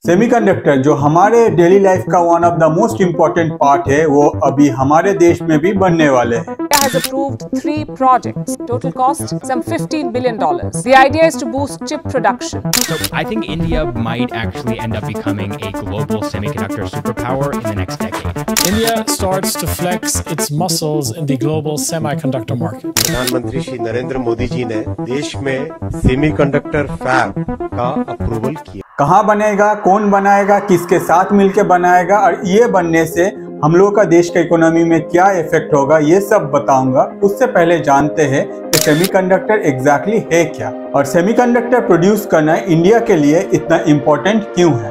Semiconductor जो हमारे daily life का one of the most important part है, वो अभी हमारे देश में भी बनने वाले हैं। Has approved 3 projects. Total cost some $15 billion. The idea is to boost chip production. So I think India might actually end up becoming a global semiconductor superpower in the next decade. India starts to flex its muscles in the global semiconductor market. प्रधानमंत्री श्री नरेंद्र मोदी जी ने देश में semiconductor fab का approval किया। कहाँ बनेगा, कौन बनाएगा, किसके साथ मिलकर बनाएगा और ये बनने से हम लोगों का देश का इकोनॉमी में क्या इफेक्ट होगा, ये सब बताऊंगा। उससे पहले जानते हैं कि सेमीकंडक्टर एग्जैक्टली है क्या और सेमीकंडक्टर प्रोड्यूस करना इंडिया के लिए इतना इम्पोर्टेंट क्यों है।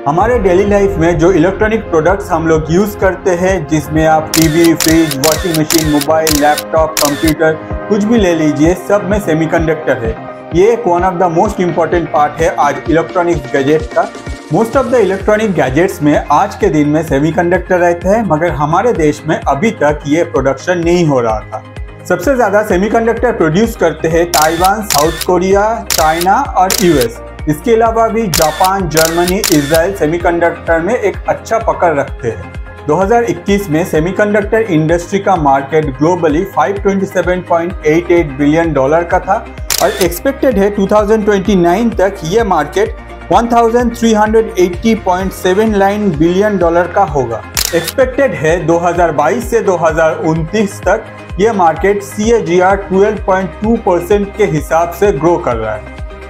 हमारे डेली लाइफ में जो इलेक्ट्रॉनिक प्रोडक्ट्स हम लोग यूज करते हैं, जिसमें आप TV, fridge, washing machine, mobile, laptop, computer कुछ भी ले लीजिए, सब में सेमीकंडक्टर है। ये एक one of the most important part है आज इलेक्ट्रॉनिक्स गैजेट का। Most of the electronic gadgets में आज के दिन में सेमीकंडक्टर रहते हैं, मगर हमारे देश में अभी तक ये प्रोडक्शन नहीं हो रहा था। सबसे ज़्यादा सेमीकंडक्टर प्रोड्यूस करते हैं ताइवान, साउथ कोरिया, चाइना और यूएस। इसके अलावा भी जापान, जर्मनी, इजराइल सेमीकंडक्टर में एक अच्छा पकड़ रखते हैं। 2021 में सेमीकंडक्टर इंडस्ट्री का मार्केट ग्लोबली $527.88 बिलियन का था और एक्सपेक्टेड है 2029 तक ये मार्केट $1,380.79 बिलियन का होगा। एक्सपेक्टेड है 2022 से 2029 तक ये मार्केट CAGR 12.2% के हिसाब से ग्रो कर रहा है।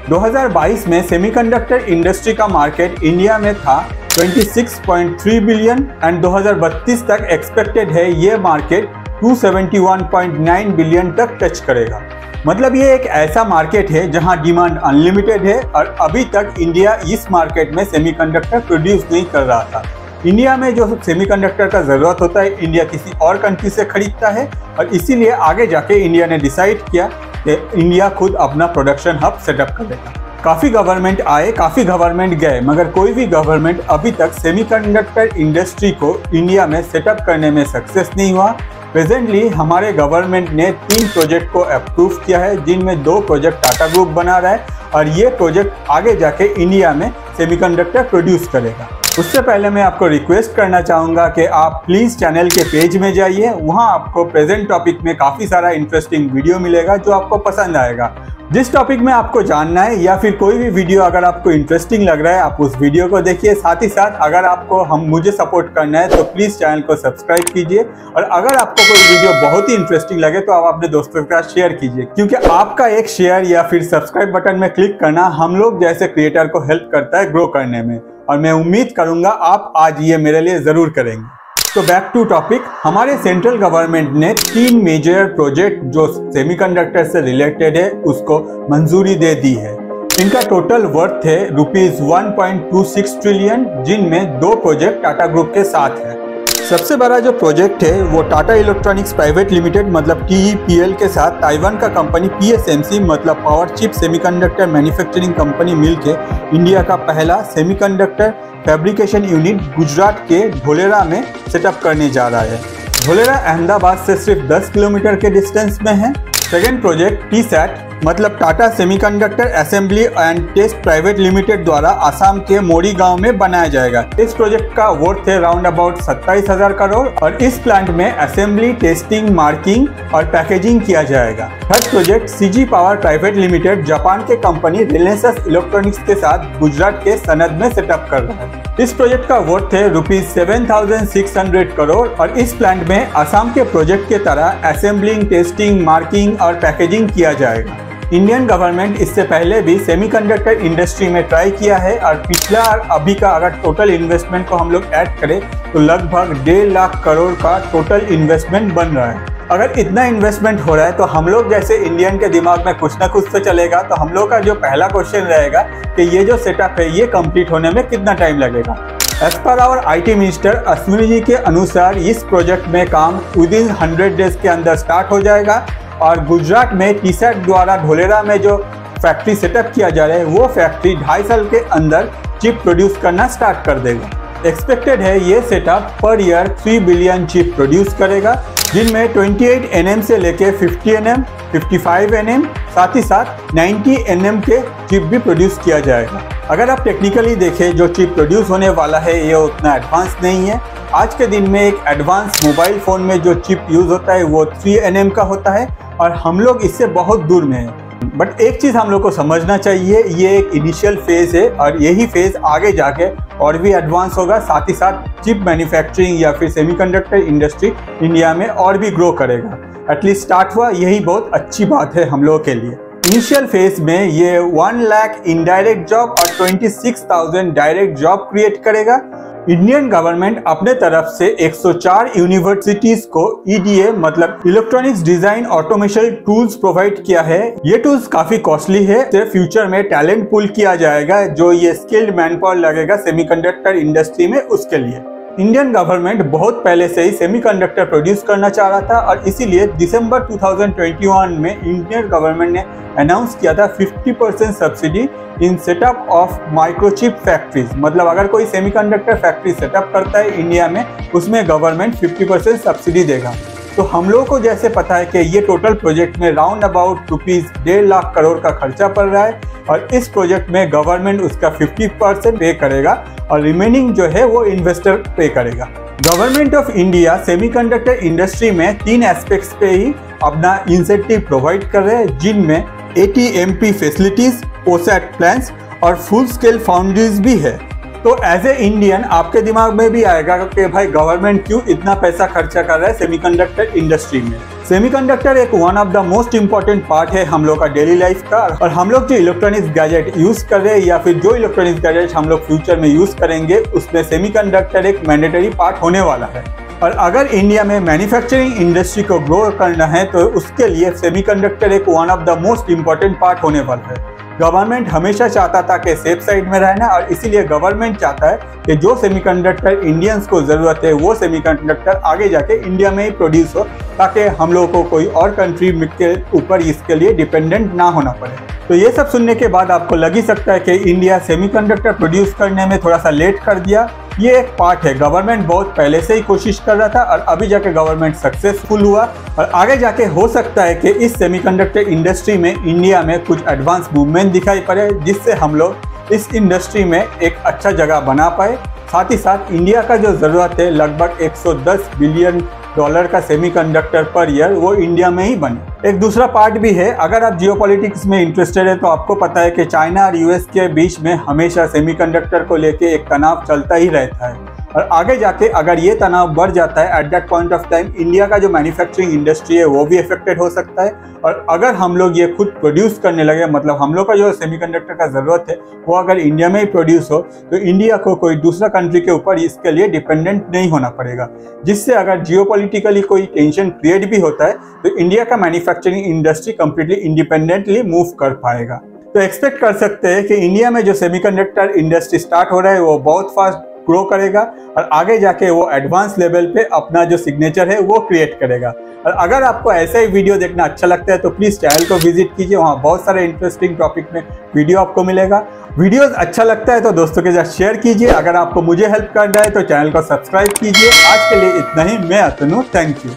2022 में सेमीकंडक्टर इंडस्ट्री का मार्केट इंडिया में था 26.3 बिलियन एंड 2032 तक एक्सपेक्टेड है ये मार्केट 271.9 बिलियन तक टच करेगा। मतलब ये एक ऐसा मार्केट है जहां डिमांड अनलिमिटेड है और अभी तक इंडिया इस मार्केट में सेमीकंडक्टर प्रोड्यूस नहीं कर रहा था। इंडिया में जो सेमीकंडक्टर का ज़रूरत होता है, इंडिया किसी और कंट्री से खरीदता है और इसीलिए आगे जाके इंडिया ने डिसाइड किया कि इंडिया खुद अपना प्रोडक्शन हब सेटअप करेगा। काफ़ी गवर्नमेंट आए, काफ़ी गवर्नमेंट गए, मगर कोई भी गवर्नमेंट अभी तक सेमीकंडक्टर इंडस्ट्री को इंडिया में सेटअप करने में सक्सेस नहीं हुआ। प्रेजेंटली हमारे गवर्नमेंट ने 3 प्रोजेक्ट को अप्रूव किया है, जिनमें 2 प्रोजेक्ट टाटा ग्रुप बना रहा है और ये प्रोजेक्ट आगे जाके इंडिया में सेमीकंडक्टर प्रोड्यूस करेगा। उससे पहले मैं आपको रिक्वेस्ट करना चाहूँगा कि आप प्लीज़ चैनल के पेज में जाइए, वहाँ आपको प्रेजेंट टॉपिक में काफ़ी सारा इंटरेस्टिंग वीडियो मिलेगा जो आपको पसंद आएगा। जिस टॉपिक में आपको जानना है या फिर कोई भी वीडियो अगर आपको इंटरेस्टिंग लग रहा है, आप उस वीडियो को देखिए। साथ ही साथ अगर आपको मुझे सपोर्ट करना है तो प्लीज़ चैनल को सब्सक्राइब कीजिए और अगर आपको कोई वीडियो बहुत ही इंटरेस्टिंग लगे तो आप अपने दोस्तों के साथ शेयर कीजिए, क्योंकि आपका एक शेयर या फिर सब्सक्राइब बटन में क्लिक करना हम लोग जैसे क्रिएटर को हेल्प करता है ग्रो करने में, और मैं उम्मीद करूँगा आप आज ये मेरे लिए ज़रूर करेंगे। तो बैक टू टॉपिक, हमारे सेंट्रल गवर्नमेंट ने 3 मेजर प्रोजेक्ट जो सेमीकंडक्टर से रिलेटेड है उसको मंजूरी दे दी है। इनका टोटल वर्थ है ₹1.26 ट्रिलियन, जिनमें 2 प्रोजेक्ट टाटा ग्रुप के साथ है। सबसे बड़ा जो प्रोजेक्ट है वो टाटा इलेक्ट्रॉनिक्स प्राइवेट लिमिटेड मतलब TEPL के साथ ताइवान का कंपनी PSMC मतलब power chip semiconductor manufacturing company मिलके इंडिया का पहला सेमीकंडक्टर फैब्रिकेशन यूनिट गुजरात के धोलेरा में सेटअप करने जा रहा है। धोलेरा अहमदाबाद से सिर्फ 10 किलोमीटर के डिस्टेंस में है। सेकेंड प्रोजेक्ट TSAT मतलब Tata semiconductor assembly and test private limited द्वारा आसाम के मोरी गांव में बनाया जाएगा। इस प्रोजेक्ट का वर्थ है राउंड अबाउट 27,000 करोड़ और इस प्लांट में असेंबली, टेस्टिंग, मार्किंग और पैकेजिंग किया जाएगा। Third project CG power private limited Japan के कंपनी रिलायंस इलेक्ट्रॉनिक्स के साथ गुजरात के सनद में सेटअप कर रहा है। इस प्रोजेक्ट का वर्थ है ₹7,600 करोड़ और इस प्लांट में आसाम के प्रोजेक्ट के तरह असेंबलिंग, टेस्टिंग, मार्किंग और पैकेजिंग किया जाएगा। इंडियन गवर्नमेंट इससे पहले भी सेमीकंडक्टर इंडस्ट्री में ट्राई किया है और पिछला और अभी का अगर टोटल इन्वेस्टमेंट को हम लोग ऐड करें तो लगभग 1.5 लाख करोड़ का टोटल इन्वेस्टमेंट बन रहा है। अगर इतना इन्वेस्टमेंट हो रहा है तो हम लोग जैसे इंडियन के दिमाग में कुछ ना कुछ तो चलेगा। तो हम लोग का जो पहला क्वेश्चन रहेगा कि ये जो सेटअप है ये कंप्लीट होने में कितना टाइम लगेगा। As per our IT minister Ashwini ji के अनुसार इस प्रोजेक्ट में काम विदिन 100 डेज के अंदर स्टार्ट हो जाएगा और गुजरात में TSAT द्वारा धोलेरा में जो फैक्ट्री सेटअप किया जा रहा है वो फैक्ट्री 2.5 साल के अंदर चिप प्रोड्यूस करना स्टार्ट कर देगा। एक्सपेक्टेड है ये setup per year 3 billion chip produce करेगा, जिनमें 28 nm से लेके 50 nm, 55 nm साथ ही साथ 90 nm के चिप भी प्रोड्यूस किया जाएगा। अगर आप टेक्निकली देखें, जो चिप प्रोड्यूस होने वाला है ये उतना एडवांस नहीं है। आज के दिन में एक एडवांस मोबाइल फ़ोन में जो चिप यूज़ होता है वो 3 nm का होता है और हम लोग इससे बहुत दूर में हैं। बट एक चीज़ हम लोग को समझना चाहिए, ये एक इनिशियल फेज़ है और यही फेज़ आगे जाके और भी एडवांस होगा। साथ ही साथ चिप मैन्युफैक्चरिंग या फिर सेमीकंडक्टर इंडस्ट्री इंडिया में और भी ग्रो करेगा। एटलीस्ट स्टार्ट हुआ, यही बहुत अच्छी बात है हम लोगों के लिए। इनिशियल फेज में ये 1 लाख इनडायरेक्ट जॉब और 26,000 डायरेक्ट जॉब क्रिएट करेगा। इंडियन गवर्नमेंट अपने तरफ से 104 यूनिवर्सिटीज को EDA मतलब electronics design automation tools provide किया है। ये टूल्स काफी कॉस्टली है, फ्यूचर में टैलेंट पूल किया जाएगा जो ये स्किल्ड मैनपावर लगेगा सेमीकंडक्टर इंडस्ट्री में, उसके लिए। इंडियन गवर्नमेंट बहुत पहले से ही सेमीकंडक्टर प्रोड्यूस करना चाह रहा था और इसीलिए दिसंबर 2021 में इंडियन गवर्नमेंट ने अनाउंस किया था 50% subsidy in setup of microchip factories. मतलब अगर कोई सेमीकंडक्टर फैक्ट्री सेटअप करता है इंडिया में, उसमें गवर्नमेंट 50% सब्सिडी देगा। तो हम लोगों को जैसे पता है कि ये टोटल प्रोजेक्ट में राउंड अबाउट ₹1.5 लाख करोड़ का खर्चा पड़ रहा है और इस प्रोजेक्ट में गवर्नमेंट उसका 50% पे करेगा और रिमेनिंग जो है वो इन्वेस्टर पे करेगा। Government of India semiconductor industry में 3 एस्पेक्ट्स पे ही अपना इंसेंटिव प्रोवाइड कर रहे हैं, जिनमें ATMP फैसिलिटीज, OSAT प्लान्स और फुल स्केल फाउंड्रीज भी है। तो एज ए इंडियन आपके दिमाग में भी आएगा कि भाई गवर्नमेंट क्यों इतना पैसा खर्चा कर रहा है सेमीकंडक्टर इंडस्ट्री में। सेमीकंडक्टर एक one of the most important part है हम लोग का डेली लाइफ का, और हम लोग जो इलेक्ट्रॉनिक्स गैजेट यूज कर रहे हैं या फिर जो इलेक्ट्रॉनिक्स गैजेट हम लोग फ्यूचर में यूज करेंगे उसमें सेमीकंडक्टर एक मैंडेटरी पार्ट होने वाला है। और अगर इंडिया में मैन्युफैक्चरिंग इंडस्ट्री को ग्रो करना है तो उसके लिए सेमीकंडक्टर एक one of the most important part होने वाला है। गवर्नमेंट हमेशा चाहता था कि सेफ साइड में रहना और इसीलिए गवर्नमेंट चाहता है कि जो सेमीकंडक्टर इंडियंस को ज़रूरत है वो सेमीकंडक्टर आगे जाके इंडिया में ही प्रोड्यूस हो, ताकि हम लोगों को कोई और कंट्री के ऊपर इसके लिए डिपेंडेंट ना होना पड़े। तो ये सब सुनने के बाद आपको लग ही सकता है कि इंडिया सेमीकंडक्टर प्रोड्यूस करने में थोड़ा सा लेट कर दिया। ये एक पार्ट है, गवर्नमेंट बहुत पहले से ही कोशिश कर रहा था और अभी जाके गवर्नमेंट सक्सेसफुल हुआ और आगे जाके हो सकता है कि इस सेमीकंडक्टर इंडस्ट्री में इंडिया में कुछ एडवांस मूवमेंट दिखाई पड़े, जिससे हम लोग इस इंडस्ट्री में एक अच्छा जगह बना पाए। साथ ही साथ इंडिया का जो ज़रूरत है लगभग $110 बिलियन का सेमीकंडक्टर पर ईयर, वो इंडिया में ही बने। एक दूसरा पार्ट भी है, अगर आप जियोपॉलिटिक्स में इंटरेस्टेड है तो आपको पता है कि चाइना और US के बीच में हमेशा सेमीकंडक्टर को लेके एक तनाव चलता ही रहता है और आगे जाके अगर ये तनाव बढ़ जाता है at that point of time India का जो मैन्युफैक्चरिंग इंडस्ट्री है वो भी अफेक्टेड हो सकता है। और अगर हम लोग ये खुद प्रोड्यूस करने लगे, मतलब हम लोग का जो सेमीकंडक्टर का ज़रूरत है वो अगर इंडिया में ही प्रोड्यूस हो, तो इंडिया को कोई दूसरा कंट्री के ऊपर इसके लिए डिपेंडेंट नहीं होना पड़ेगा, जिससे अगर जियोपॉलिटिकली कोई टेंशन क्रिएट भी होता है तो इंडिया का manufacturing industry completely independently move कर पाएगा। तो एक्सपेक्ट कर सकते हैं कि इंडिया में जो सेमीकंडक्टर इंडस्ट्री स्टार्ट हो रहा है वो बहुत फास्ट ग्रो करेगा और आगे जाके वो एडवांस लेवल पे अपना जो सिग्नेचर है वो क्रिएट करेगा। और अगर आपको ऐसा ही वीडियो देखना अच्छा लगता है तो प्लीज़ चैनल को विजिट कीजिए, वहाँ बहुत सारे इंटरेस्टिंग टॉपिक में वीडियो आपको मिलेगा। वीडियोस अच्छा लगता है तो दोस्तों के साथ शेयर कीजिए। अगर आपको मुझे हेल्प करना है तो चैनल को सब्सक्राइब कीजिए। आज के लिए इतना ही, मैं अतनु, थैंक यू।